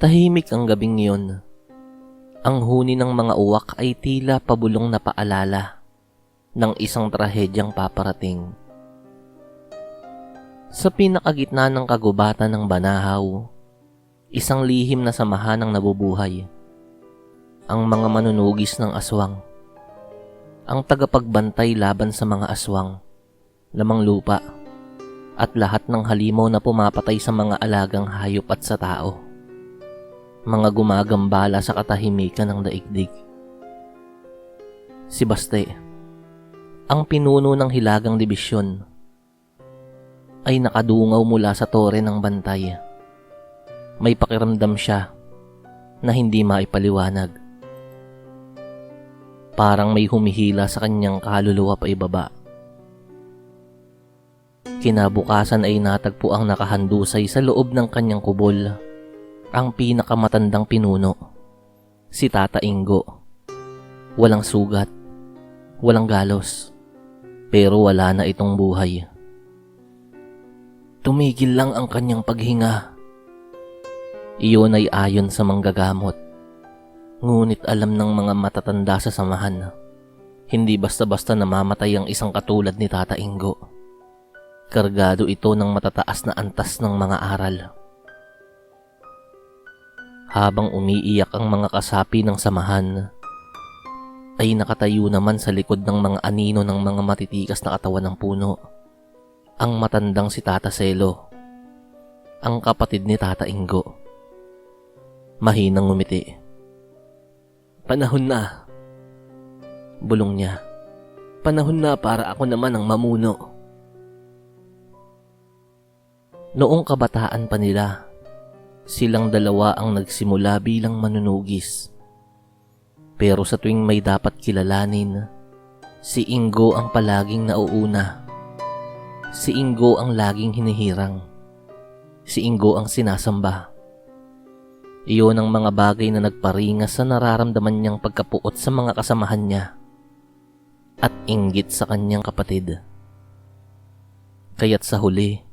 Tahimik ang gabing iyon. Ang huni ng mga uwak ay tila pabulong na paalala ng isang trahedyang paparating. Sa pinakagitna ng kagubatan ng Banahaw, isang lihim na samahan ang nabubuhay. Ang mga manunugis ng aswang. Ang tagapagbantay laban sa mga aswang, lamang lupa, at lahat ng halimaw na pumapatay sa mga alagang hayop at sa tao. Mga gumagambala sa katahimikan ng daigdig. Si Baste, ang pinuno ng Hilagang Dibisyon, ay nakadungaw mula sa tore ng bantay. May pakiramdam siya na hindi maipaliwanag. Parang may humihila sa kanyang kaluluwa pa ibaba. Kinabukasan ay natagpo ang nakahandusay sa loob ng kanyang kubol ang pinakamatandang pinuno, si Tata Ingo. Walang sugat, walang galos, pero wala na itong buhay. Tumigil lang ang kanyang paghinga. Iyon ay ayon sa manggagamot. Ngunit alam ng mga matatanda sa samahan, hindi basta-basta namamatay ang isang katulad ni Tata Ingo. Kargado ito ng matataas na antas ng mga aral. Habang umiiyak ang mga kasapi ng samahan, ay nakatayo naman sa likod ng mga anino ng mga matitikas na katawan ng puno ang matandang si Tata Selo, ang kapatid ni Tata Ingo. Mahinang ngumiti. Panahon na, bulong niya. Panahon na para ako naman ang mamuno. Noong kabataan pa nila, silang dalawa ang nagsimula bilang manunugis. Pero sa tuwing may dapat kilalanin, si Ingo ang palaging nauuna. Si Ingo ang laging hinihirang. Si Ingo ang sinasamba. Iyon ang mga bagay na nagparingas sa nararamdaman niyang pagkapuot sa mga kasamahan niya at inggit sa kanyang kapatid. Kaya't sa huli,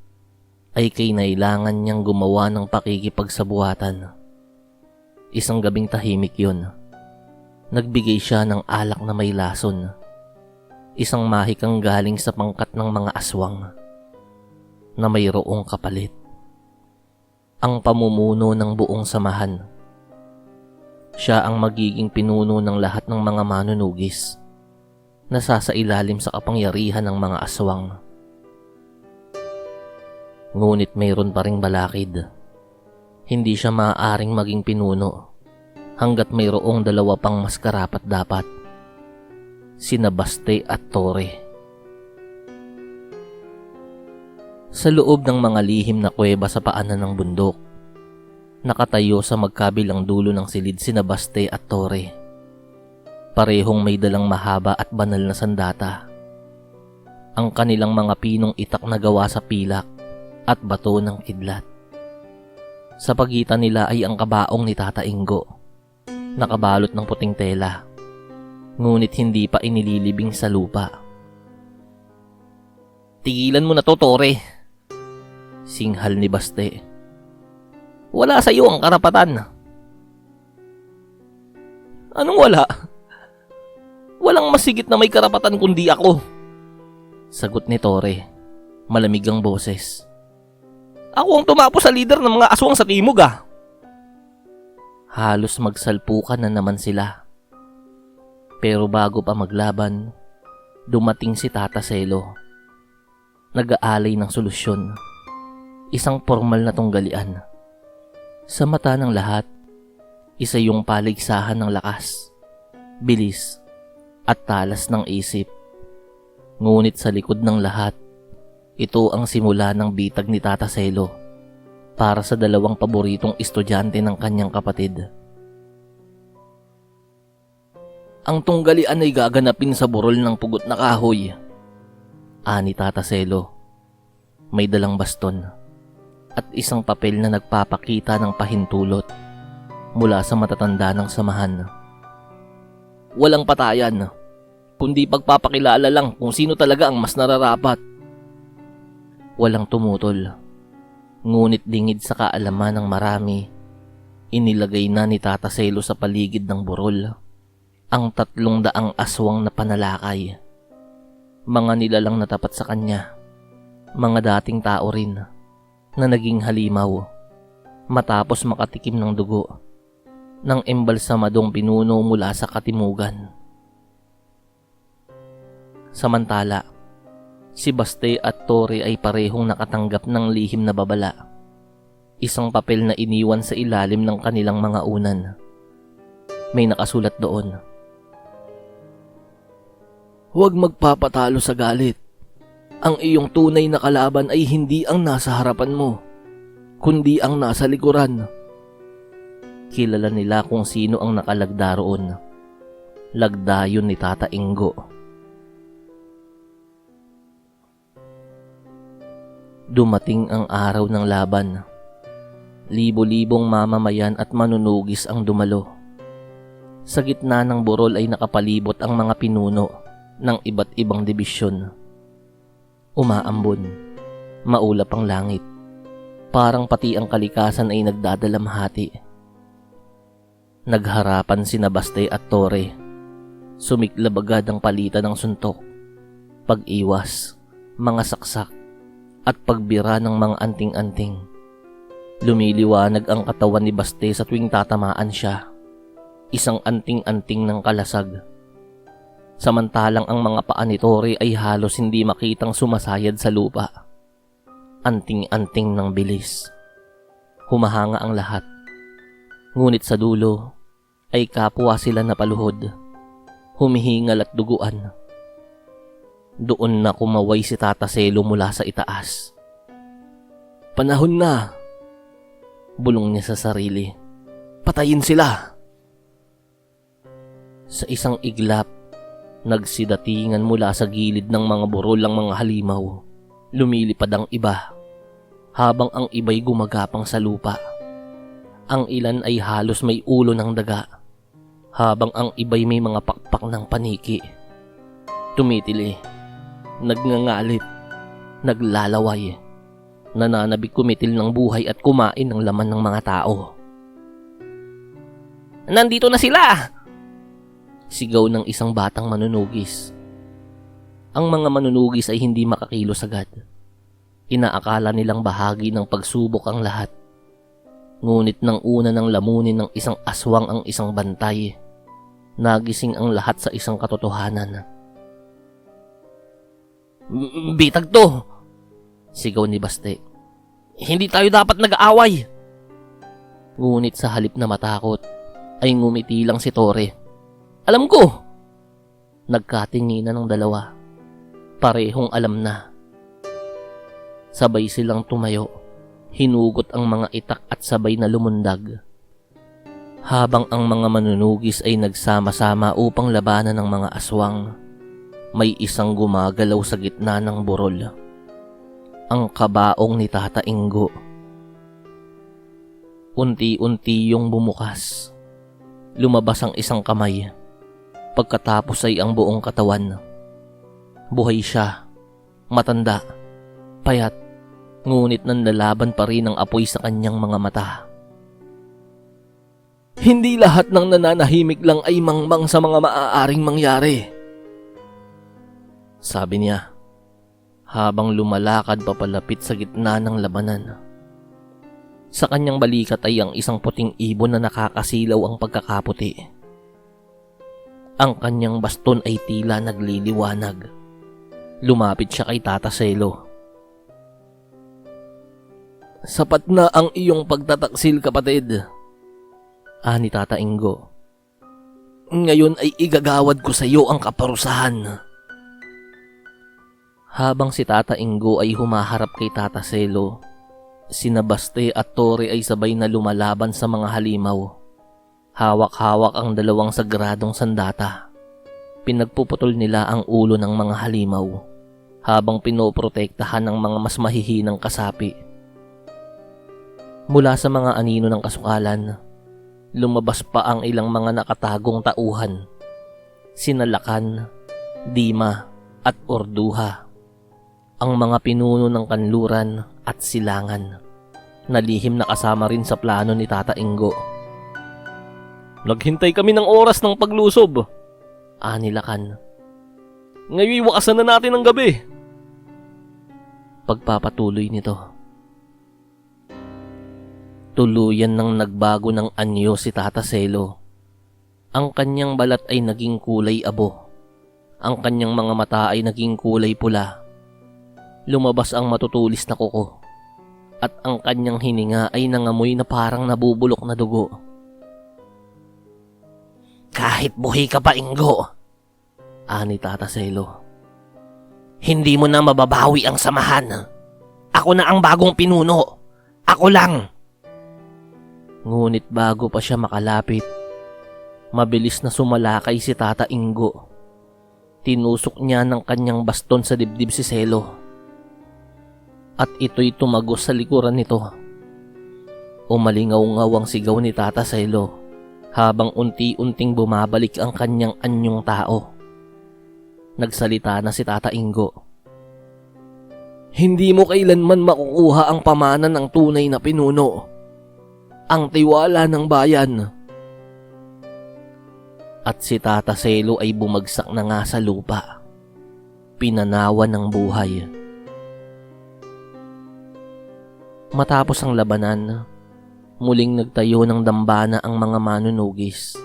ay kinailangan niyang gumawa ng pakikipagsabuatan. Isang gabing tahimik yun. Nagbigay siya ng alak na may lason. Isang mahikang galing sa pangkat ng mga aswang na mayroong kapalit. Ang pamumuno ng buong samahan. Siya ang magiging pinuno ng lahat ng mga manunugis na sasailalim sa kapangyarihan ng mga aswang. Ngunit mayroon pa ring balakid. Hindi siya maaaring maging pinuno hanggat mayroong dalawa pang mas karapat-dapat, sina Baste at Tore. Sa loob ng mga lihim na kuweba sa paanan ng bundok, nakatayo sa magkabilang dulo ng silid sina Baste at Tore. Parehong may dalang mahaba at banal na sandata. Ang kanilang mga pinong itak na gawa sa pilak at bato ng kidlat. Sa pagitan nila ay ang kabaong ni Tata Ingo, nakabalot ng puting tela, ngunit hindi pa inililibing sa lupa. Tigilan mo na to, Tore, singhal ni Baste. Wala sa iyo ang karapatan. Anong wala? Walang masigit na may karapatan kundi ako, sagot ni Tore, malamig ang boses. Ako ang tumapo sa lider ng mga aswang sa timog ah. Halos magsalpukan na naman sila. Pero bago pa maglaban, dumating si Tata Selo. Nag-aalay ng solusyon. Isang formal na tunggalian. Sa mata ng lahat, isa yung paligsahan ng lakas, bilis, at talas ng isip. Ngunit sa likod ng lahat, ito ang simula ng bitag ni Tata Selo para sa dalawang paboritong estudyante ng kanyang kapatid. Ang tunggalian ay gaganapin sa burol ng pugot na kahoy, ani Tata Selo. May dalang baston at isang papel na nagpapakita ng pahintulot mula sa matatanda ng samahan. Walang patayan, kundi pagpapakilala lang kung sino talaga ang mas nararapat. Walang tumutol, ngunit dingid sa kaalaman ng marami, Inilagay na ni Tata Selo sa paligid ng burol ang 300 aswang na panalakay. Mga nilalang na tapat sa kanya, mga dating tao rin na naging halimaw matapos makatikim ng dugo ng embalsamadong pinuno mula sa katimugan. Samantala, si Baste at Torre ay parehong nakatanggap ng lihim na babala, isang papel na iniwan sa ilalim ng kanilang mga unan. May nakasulat doon, "Huwag magpapatalo sa galit. Ang iyong tunay na kalaban ay hindi ang nasa harapan mo, kundi ang nasa likuran." Kilala nila kung sino ang nakalagda roon. Lagda yun ni Tata Ingo. Dumating ang araw ng laban. Libo-libong mamamayan at manunugis ang dumalo. Sa gitna ng burol ay nakapalibot ang mga pinuno ng iba't ibang dibisyon. Umaambon, maulap ang langit. Parang pati ang kalikasan ay nagdadalamhati. Nagharapan sina Baste at Torre. Sumiklab agad ang palitan ng suntok, pag-iwas, mga saksak, at pagbira ng mga anting-anting. Lumiliwanag ang katawan ni Baste sa tuwing tatamaan siya. Isang anting-anting ng kalasag. Samantalang ang mga paa ni Torre ay halos hindi makitang sumasayad sa lupa. Anting-anting ng bilis. Humahanga ang lahat. Ngunit sa dulo ay kapwa sila napaluhod, humihingal at duguan. Doon na kumaway si Tata Selo mula sa itaas. "Panahon na!" bulong niya sa sarili. "Patayin sila!" Sa isang iglap, nagsidatingan mula sa gilid ng mga burol ang mga halimaw. Lumilipad ang iba, habang ang iba'y gumagapang sa lupa. Ang ilan ay halos may ulo ng daga, habang ang iba'y may mga pakpak ng paniki. Tumitili, nagngangalit, naglalaway, nananabik kumitil ng buhay at kumain ng laman ng mga tao. "Nandito na sila!" sigaw ng isang batang manunugis. Ang mga manunugis ay hindi makakilos agad. Inaakala nilang bahagi ng pagsubok ang lahat. Ngunit nang una ng lamunin ng isang aswang ang isang bantay, nagising ang lahat sa isang katotohanan. "Bitag to!" sigaw ni Baste. "Hindi tayo dapat nag-aaway!" Ngunit sa halip na matakot, ay ngumiti lang si Torre. "Alam ko!" Nagkatinginan ng dalawa. Parehong alam na. Sabay silang tumayo. Hinugot ang mga itak at sabay na lumundag. Habang ang mga manunugis ay nagsama-sama upang labanan ng mga aswang, may isang gumagalaw sa gitna ng burol. Ang kabaong ni Tata Ingo. Unti-unti yung bumukas. Lumabas ang isang kamay. Pagkatapos ay ang buong katawan. Buhay siya. Matanda. Payat. Ngunit nanlalaban pa rin ang apoy sa kanyang mga mata. "Hindi lahat ng nananahimik lang ay mangmang sa mga maaaring mangyari," sabi niya, habang lumalakad papalapit sa gitna ng labanan. Sa kanyang balikat ay ang isang puting ibon na nakakasilaw ang pagkakaputi. Ang kanyang baston ay tila nagliliwanag. Lumapit siya kay Tata Selo. "Sapat na ang iyong pagtataksil, kapatid," ani Tata Ingo. "Ngayon ay igagawad ko sa iyo ang kaparusahan." Habang si Tata Ingo ay humaharap kay Tata Selo, sina Baste at Torre ay sabay na lumalaban sa mga halimaw. Hawak-hawak ang dalawang sagradong sandata. Pinagpuputol nila ang ulo ng mga halimaw, habang pinoprotektahan ng mga mas mahihinang kasapi. Mula sa mga anino ng kasukalan, lumabas pa ang ilang mga nakatagong tauhan. Sina Lakan, Dima at Orduha. Ang mga pinuno ng kanluran at silangan, na lihim na kasama rin sa plano ni Tata Ingo Naghintay kami ng oras ng paglusob, ani Lakan. Ngayon wakasan na natin ang gabi. Pagpapatuloy nito. Tuluyan nang nagbago ng anyo si Tata Selo. Ang kanyang balat ay naging kulay abo. Ang kanyang mga mata ay naging kulay pula. Lumabas ang matutulis na kuko. At ang kanyang hininga ay nangamoy na parang nabubulok na dugo. Kahit buhay ka pa, Ingo, ani Tata Selo, hindi mo na mababawi ang samahan. Ako na ang bagong pinuno. Ako lang. Ngunit bago pa siya makalapit, mabilis na sumalakay si Tata Ingo. Tinusok niya ng kanyang baston sa dibdib si Selo. At ito'y tumagos sa likuran nito. Umalingaw-ngaw ang sigaw ni Tata Selo habang unti-unting bumabalik ang kanyang anyong tao. Nagsalita na si Tata Ingo. Hindi mo kailanman makukuha ang pamana ng tunay na pinuno. Ang tiwala ng bayan. At si Tata Selo ay bumagsak na nga sa lupa. Pinanawan ng buhay. Matapos ang labanan, muling nagtayo ng dambana ang mga manunugis.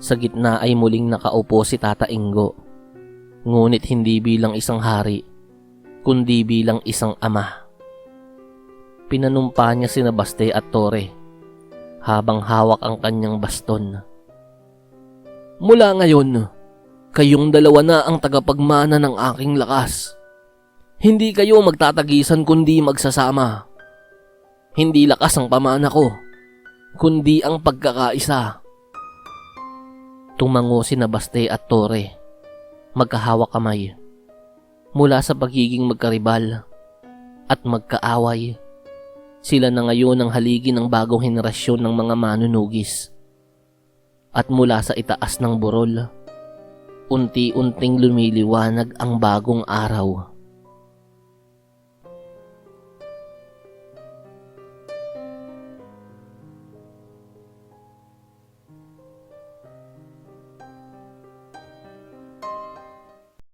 Sa gitna ay muling nakaupo si Tata Ingo. Ngunit hindi bilang isang hari, kundi bilang isang ama. Pinanumpa niya sina Baste at Tore habang hawak ang kanyang baston. Mula ngayon, kayong dalawa na ang tagapagmana ng aking lakas. Hindi kayo magtatagisan kundi magsasama. Hindi lakas ang pamana ko, kundi ang pagkakaisa. Tumango sina Baste at Tore, magkahawak kamay. Mula sa pagiging magkaribal at magkaaway, sila na ngayon ang haligi ng bagong henerasyon ng mga manunugis. At mula sa itaas ng burol, unti-unting lumiliwanag ang bagong araw.